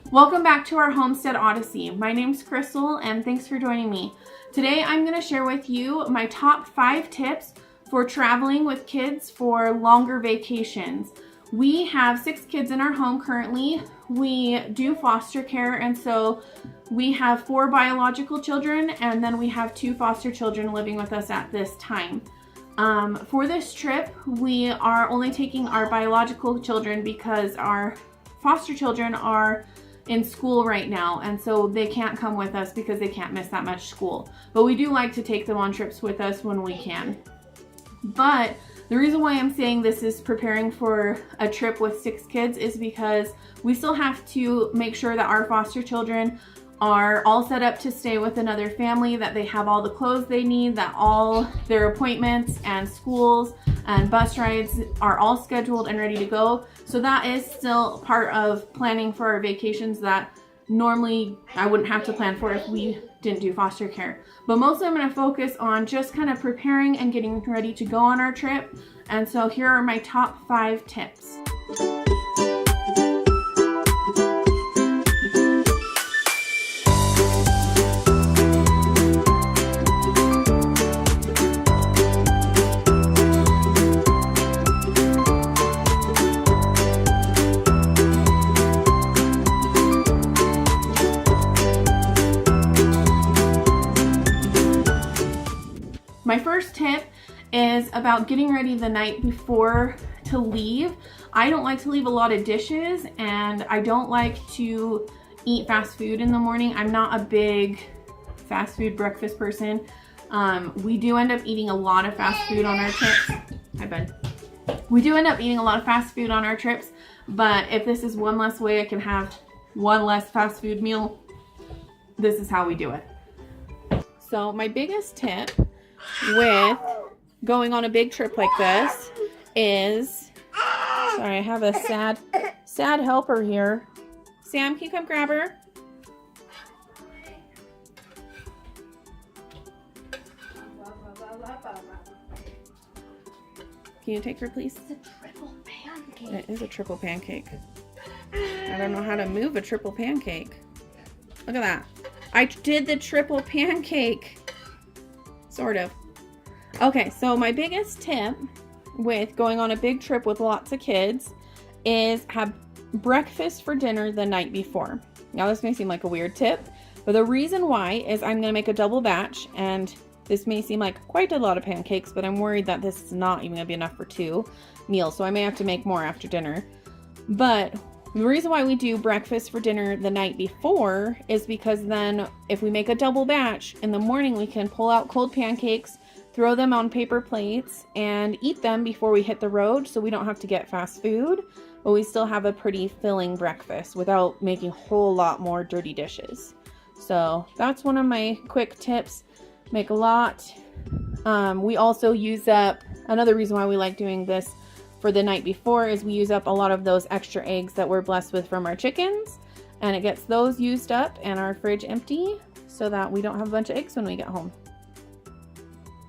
Welcome back to our Homestead Odyssey. My name's Crystal and thanks for joining me. Today I'm going to share with you my top 5 tips for traveling with kids for longer vacations. We have 6 kids in our home currently. We do foster care, and so we have 4 biological children and then we have 2 foster children living with us at this time. For this trip, we are only taking our biological children because our foster children are in school right now, and so they can't come with us because they can't miss that much school. But we do like to take them on trips with us when we can. But the reason why I'm saying this is preparing for a trip with 6 kids is because we still have to make sure that our foster children are all set up to stay with another family, that they have all the clothes they need, that all their appointments and schools and bus rides are all scheduled and ready to go. So that is still part of planning for our vacations that normally I wouldn't have to plan for if we didn't do foster care. But mostly I'm going to focus on just kind of preparing and getting ready to go on our trip. And so here are my top 5 tips. My first tip is about getting ready the night before to leave. I don't like to leave a lot of dishes, and I don't like to eat fast food in the morning. I'm not a big fast food breakfast person. We do end up eating a lot of fast food on our trips. Hi, bud. We do end up eating a lot of fast food on our trips, but if this is one less way I can have one less fast food meal, this is how we do it. So my biggest tip with going on a big trip like this is, sorry, I have a sad helper here. Sam, can you come grab her? Can you take her, please? It's a triple pancake. It is a triple pancake. I don't know how to move a triple pancake. Look at that. I did the triple pancake. Sort of. Okay, so my biggest tip with going on a big trip with lots of kids is have breakfast for dinner the night before. Now this may seem like a weird tip, but the reason why is I'm going to make a double batch, and this may seem like quite a lot of pancakes, but I'm worried that this is not even going to be enough for 2 meals, so I may have to make more after dinner. But the reason why we do breakfast for dinner the night before is because then if we make a double batch, in the morning we can pull out cold pancakes, throw them on paper plates, and eat them before we hit the road, so we don't have to get fast food, but we still have a pretty filling breakfast without making a whole lot more dirty dishes. So that's one of my quick tips. Make a lot. We also use up, another reason why we like doing this for the night before is we use up a lot of those extra eggs that we're blessed with from our chickens, and it gets those used up and our fridge empty so that we don't have a bunch of eggs when we get home.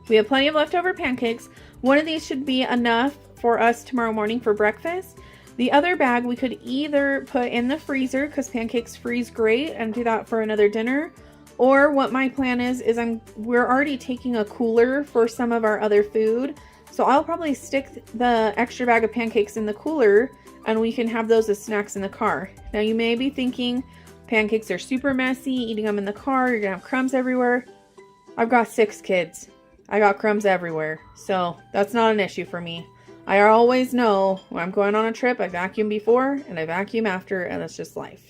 We have plenty of leftover pancakes. One of these should be enough for us tomorrow morning for breakfast. The other bag we could either put in the freezer because pancakes freeze great and do that for another dinner. Or what my plan is we're already taking a cooler for some of our other food. So I'll probably stick the extra bag of pancakes in the cooler and we can have those as snacks in the car. Now you may be thinking pancakes are super messy, eating them in the car, you're gonna have crumbs everywhere. I've got 6 kids. I got crumbs everywhere, so that's not an issue for me. I always know when I'm going on a trip, I vacuum before and I vacuum after, and that's just life.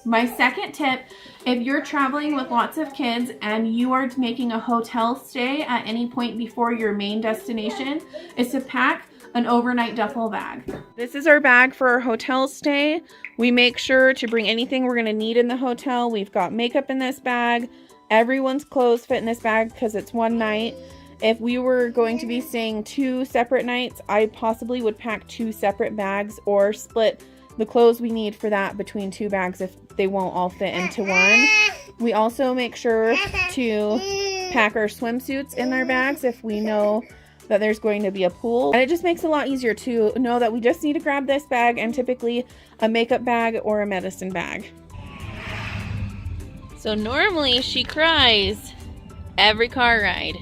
My second tip, if you're traveling with lots of kids and you are making a hotel stay at any point before your main destination, is to pack an overnight duffel bag. This is our bag for our hotel stay. We make sure to bring anything we're gonna need in the hotel. We've got makeup in this bag. Everyone's clothes fit in this bag because it's one night. If we were going to be staying 2 separate nights, I possibly would pack 2 separate bags or split the clothes we need for that between 2 bags if they won't all fit into one. We also make sure to pack our swimsuits in our bags if we know that there's going to be a pool. And it just makes it a lot easier to know that we just need to grab this bag and typically a makeup bag or a medicine bag. So normally she cries every car ride.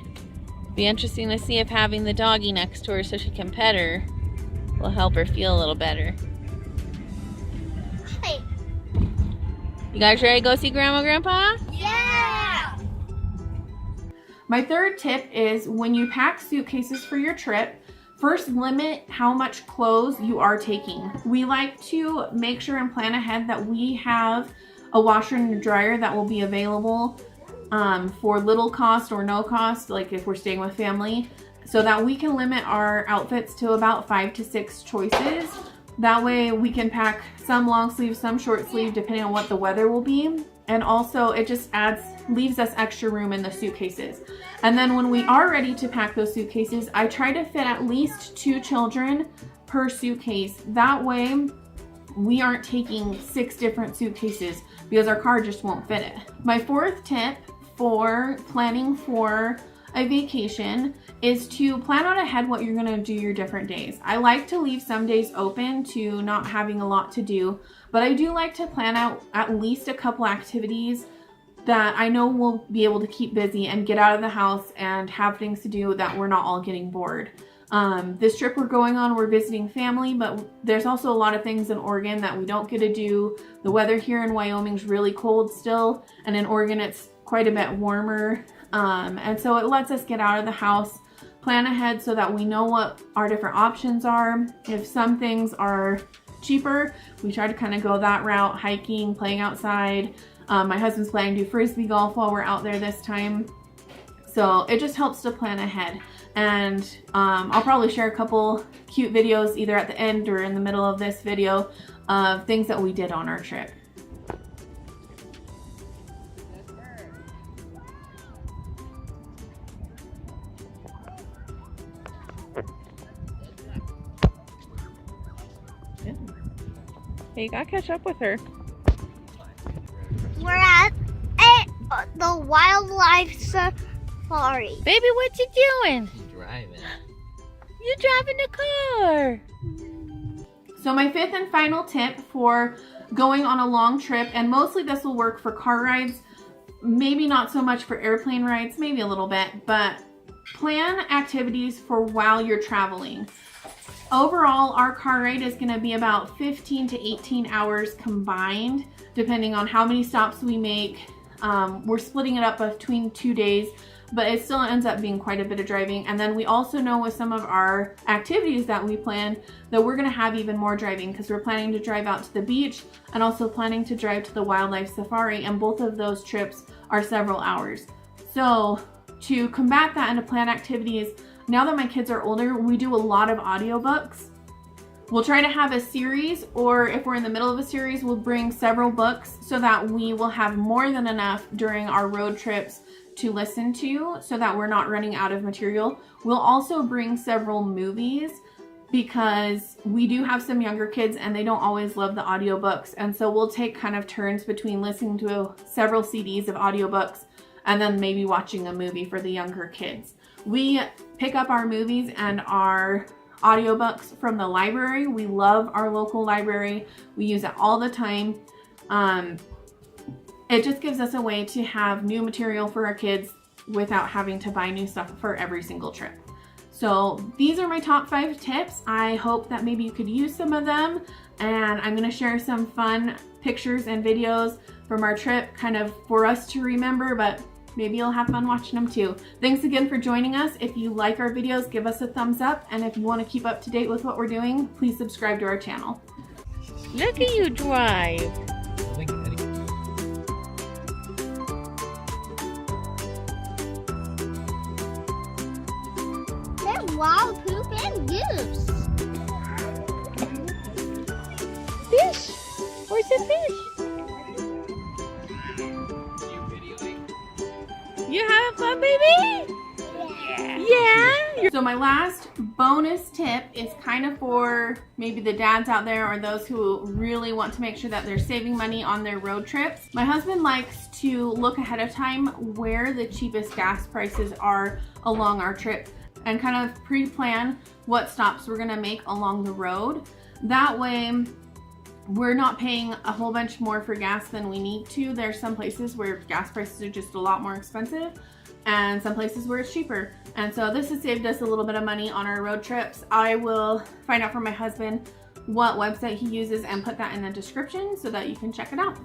Be interesting to see if having the doggy next to her so she can pet her will help her feel a little better. Hey. You guys ready to go see Grandma, Grandpa? Yeah! My third tip is when you pack suitcases for your trip, first limit how much clothes you are taking. We like to make sure and plan ahead that we have a washer and a dryer that will be available for little cost or no cost, like if we're staying with family, so that we can limit our outfits to about 5 to 6 choices. That way we can pack some long sleeve, some short sleeve, depending on what the weather will be. And also it just leaves us extra room in the suitcases. And then when we are ready to pack those suitcases, I try to fit at least 2 children per suitcase. That way we aren't taking 6 different suitcases because our car just won't fit it. My fourth tip for planning for a vacation is to plan out ahead what you're gonna do your different days. I like to leave some days open to not having a lot to do, but I do like to plan out at least a couple activities that I know we'll be able to keep busy and get out of the house and have things to do that we're not all getting bored. This trip we're going on, we're visiting family, but there's also a lot of things in Oregon that we don't get to do. The weather here in Wyoming's really cold still, and in Oregon it's quite a bit warmer. And so it lets us get out of the house, plan ahead so that we know what our different options are. If some things are cheaper, we try to kind of go that route, hiking, playing outside. My husband's planning to do frisbee golf while we're out there this time. So it just helps to plan ahead. And I'll probably share a couple cute videos either at the end or in the middle of this video of things that we did on our trip. Hey, you gotta catch up with her. We're at the wildlife safari. Baby, what you doing? Driving. You're driving the car. So my fifth and final tip for going on a long trip, and mostly this will work for car rides, maybe not so much for airplane rides, maybe a little bit, but plan activities for while you're traveling. Overall, our car ride is going to be about 15 to 18 hours combined, depending on how many stops we make. We're splitting it up between 2 days, but it still ends up being quite a bit of driving. And then we also know with some of our activities that we plan that we're going to have even more driving because we're planning to drive out to the beach and also planning to drive to the wildlife safari, and both of those trips are several hours. So to combat that and to plan activities, now that my kids are older, we do a lot of audiobooks. We'll try to have a series, or if we're in the middle of a series, we'll bring several books so that we will have more than enough during our road trips to listen to so that we're not running out of material. We'll also bring several movies because we do have some younger kids and they don't always love the audiobooks. And so we'll take kind of turns between listening to several CDs of audiobooks and then maybe watching a movie for the younger kids. We pick up our movies and our audiobooks from the library. We love our local library. We use it all the time. It just gives us a way to have new material for our kids without having to buy new stuff for every single trip. So these are my top 5 tips. I hope that maybe you could use some of them, and I'm going to share some fun pictures and videos from our trip kind of for us to remember, but maybe you'll have fun watching them too. Thanks again for joining us. If you like our videos, give us a thumbs up, and if you want to keep up to date with what we're doing, please subscribe to our channel. Look at you drive. There's wild poop and goose. Fish. Where's the fish? You having fun, baby? Yeah. So my last bonus tip is kind of for maybe the dads out there or those who really want to make sure that they're saving money on their road trips. My husband likes to look ahead of time where the cheapest gas prices are along our trip. and kind of pre-plan what stops we're gonna make along the road. That way we're not paying a whole bunch more for gas than we need to. There's some places where gas prices are just a lot more expensive and some places where it's cheaper. And so this has saved us a little bit of money on our road trips. I will find out from my husband what website he uses and put that in the description so that you can check it out.